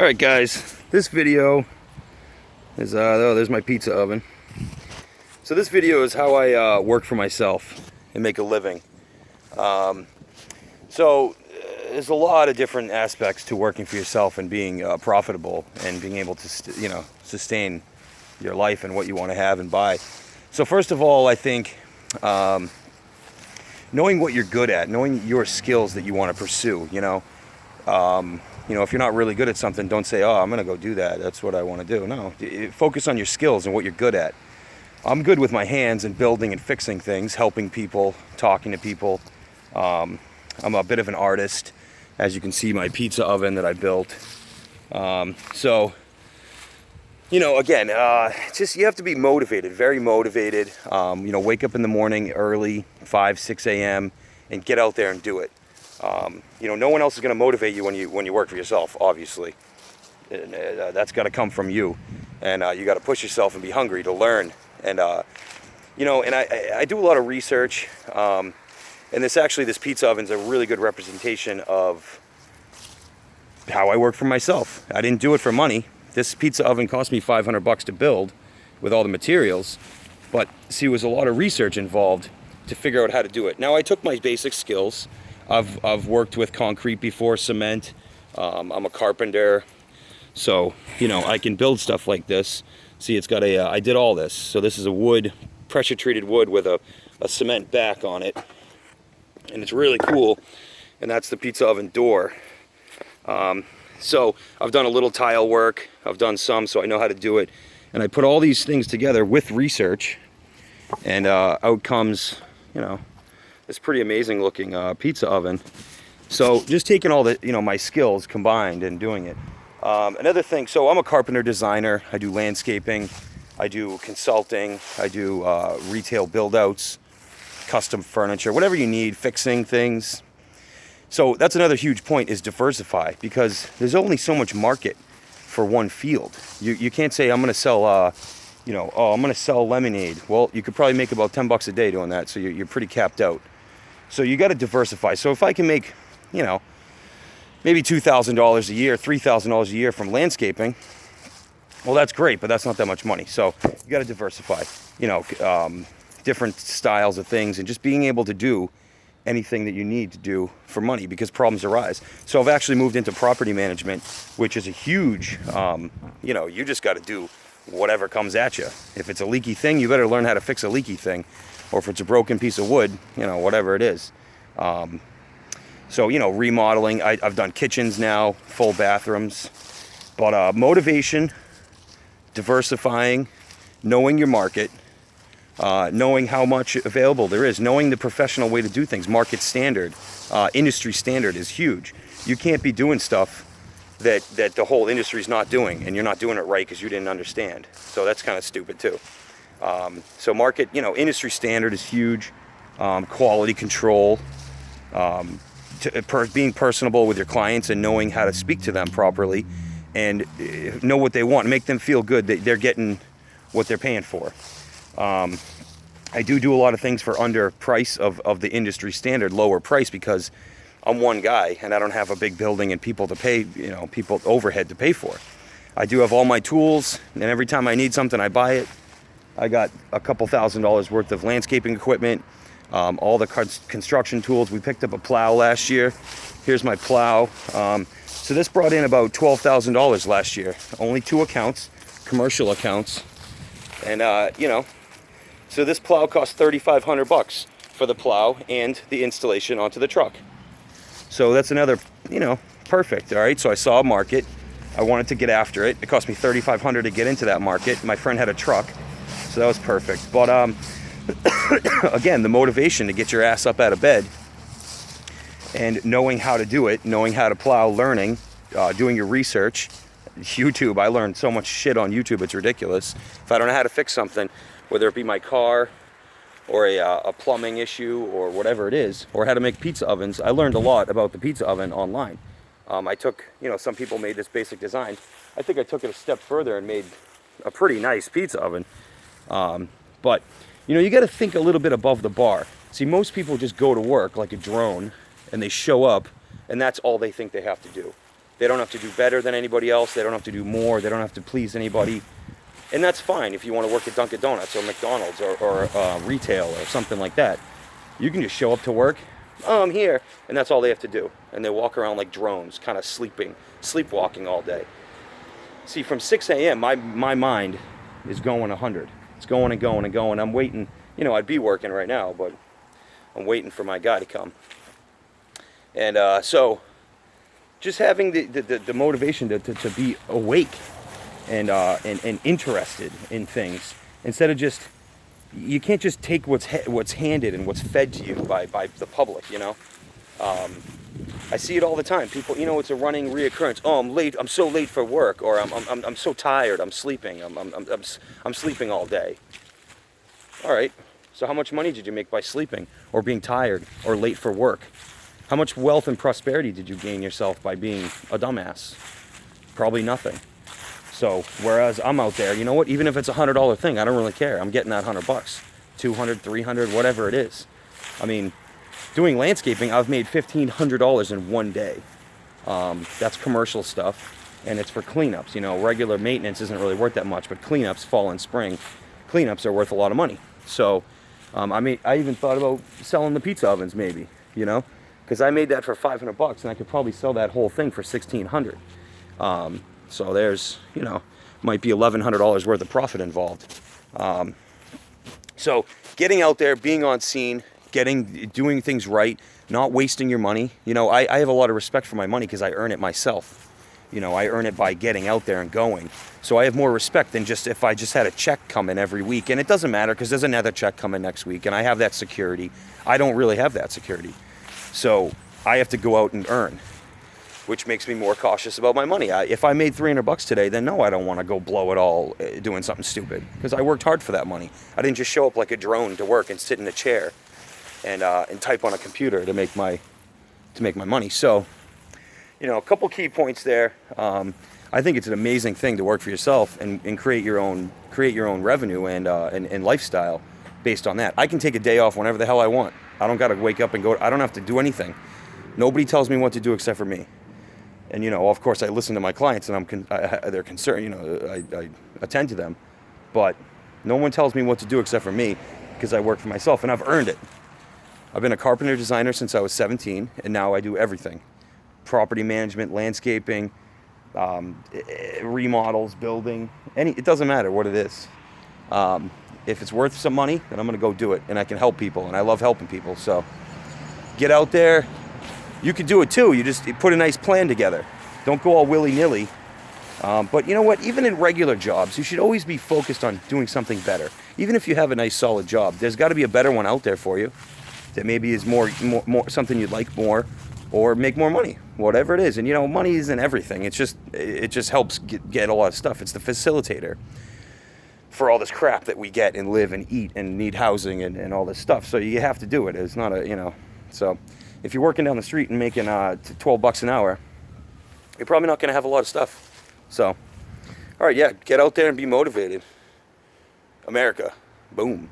Alright guys, this video is, oh, there's my pizza oven. So this video is how I work for myself and make a living. There's a lot of different aspects to working for yourself and being profitable and being able to sustain your life and what you want to have and buy. So first of all, I think knowing what you're good at, knowing your skills that you want to pursue, if you're not really good at something, don't say, oh, I'm going to go do that. That's what I want to do. No, focus on your skills and what you're good at. I'm good with my hands and building and fixing things, helping people, talking to people. I'm a bit of an artist, as you can see my pizza oven that I built. Just you have to be motivated, very motivated. Wake up in the morning early, 5, 6 a.m. and get out there and do it. No one else is going to motivate you when you work for yourself, obviously. That's got to come from you, and you got to push yourself and be hungry to learn. And I do a lot of research, and this pizza oven is a really good representation of how I work for myself. I didn't do it for money. This pizza oven cost me $500 to build with all the materials, but see, there was a lot of research involved to figure out how to do it. Now, I took my basic skills. I've worked with concrete before, cement. I'm a carpenter, so I can build stuff like this. See, it's got I did all this. So this is a wood, pressure treated wood with a cement back on it, and it's really cool. And that's the pizza oven door. So I've done a little tile work. I've done some, so I know how to do it. And I put all these things together with research, and out comes, this pretty amazing looking pizza oven. So just taking all the, my skills combined and doing it. Another thing, so I'm a carpenter designer. I do landscaping, I do consulting, I do retail build outs, custom furniture, whatever you need, fixing things. So that's another huge point, is diversify, because there's only so much market for one field. You can't say, I'm going to sell, I'm going to sell lemonade. Well, you could probably make about $10 a day doing that, so you're pretty capped out. So you got to diversify. So if I can make, maybe $2,000 a year, $3,000 a year from landscaping, well, that's great, but that's not that much money. So you got to diversify, different styles of things, and just being able to do anything that you need to do for money, because problems arise. So I've actually moved into property management, which is a huge, you just got to do whatever comes at you. If it's a leaky thing, you better learn how to fix a leaky thing. Or if it's a broken piece of wood, whatever it is. Remodeling, I've done kitchens now, full bathrooms. But motivation, diversifying, knowing your market, knowing how much available there is, knowing the professional way to do things, market standard, industry standard is huge. You can't be doing stuff that the whole industry's not doing, and you're not doing it right because you didn't understand. So that's kind of stupid too. Market, industry standard is huge. Quality control, being personable with your clients and knowing how to speak to them properly and know what they want, make them feel good that they're getting what they're paying for. I do a lot of things for under price of the industry standard, lower price, because I'm one guy and I don't have a big building and people to pay, people overhead to pay for. I do have all my tools, and every time I need something, I buy it. I got a couple $1,000s worth of landscaping equipment, all the construction tools. We picked up a plow last year. Here's my plow. So this brought in about $12,000 last year. Only 2 accounts, commercial accounts. And, so this plow cost $3,500 for the plow and the installation onto the truck. So that's another, perfect. All right. So I saw a market. I wanted to get after it. It cost me $3,500 to get into that market. My friend had a truck. So that was perfect. But again, the motivation to get your ass up out of bed and knowing how to do it, knowing how to plow, learning, doing your research. YouTube, I learned so much shit on YouTube, it's ridiculous. If I don't know how to fix something, whether it be my car or a plumbing issue or whatever it is, or how to make pizza ovens, I learned a lot about the pizza oven online. I took, some people made this basic design. I think I took it a step further and made a pretty nice pizza oven. But you got to think a little bit above the bar. See, most people just go to work like a drone and they show up and that's all they think they have to do. They don't have to do better than anybody else. They don't have to do more. They don't have to please anybody. And that's fine if you want to work at Dunkin' Donuts or McDonald's or retail or something like that. You can just show up to work. Oh, I'm here. And that's all they have to do. And they walk around like drones, kind of sleepwalking all day. See, from 6 a.m., my mind is going 100. It's going and going and going. I'm waiting. You know, I'd be working right now, but I'm waiting for my guy to come. And so just having the motivation to be awake and interested in things, instead of just, you can't just take what's handed and what's fed to you by the public, you know. I see it all the time. People, you know, it's a running reoccurrence. Oh, I'm late. I'm so late for work, or I'm so tired. I'm sleeping. I'm sleeping all day. All right. So how much money did you make by sleeping, or being tired, or late for work? How much wealth and prosperity did you gain yourself by being a dumbass? Probably nothing. So whereas I'm out there, you know what? Even if it's $100 thing, I don't really care. I'm getting that $100, $200, $300, whatever it is. I mean, doing landscaping, I've made $1,500 in one day. That's commercial stuff, and it's for cleanups. You know, regular maintenance isn't really worth that much, but cleanups, fall and spring, cleanups are worth a lot of money. So, I even thought about selling the pizza ovens, maybe. You know, because I made that for $500, and I could probably sell that whole thing for $1,600. So there's, you know, might be $1,100 worth of profit involved. So getting out there, being on scene, doing things right, not wasting your money. You know, I have a lot of respect for my money because I earn it myself. You know, I earn it by getting out there and going. So I have more respect than just if I just had a check come in every week. And it doesn't matter because there's another check coming next week, and I have that security. I don't really have that security. So I have to go out and earn, which makes me more cautious about my money. If I made $300 today, then no, I don't want to go blow it all doing something stupid, because I worked hard for that money. I didn't just show up like a drone to work and sit in a chair and type on a computer to make my money. So, you know, a couple key points there. I think it's an amazing thing to work for yourself and create your own revenue and lifestyle based on that. I can take a day off whenever the hell I want. I don't got to wake up and go. I don't have to do anything. Nobody tells me what to do except for me. And, you know, of course, I listen to my clients, and they're concerned. You know, I attend to them, but no one tells me what to do except for me, because I work for myself, and I've earned it. I've been a carpenter designer since I was 17, and now I do everything: property management, landscaping, remodels, building. It doesn't matter what it is. If it's worth some money, then I'm going to go do it, and I can help people, and I love helping people. So get out there. You could do it too. You put a nice plan together. Don't go all willy-nilly. But you know what? Even in regular jobs, you should always be focused on doing something better. Even if you have a nice, solid job, there's got to be a better one out there for you that maybe is more something you'd like more, or make more money, whatever it is. And you know, money isn't everything. It just helps get a lot of stuff. It's the facilitator for all this crap that we get and live and eat and need housing and all this stuff. So you have to do it. It's not so if you're working down the street and making $12 an hour, you're probably not going to have a lot of stuff. So, all right, yeah, get out there and be motivated. America, boom.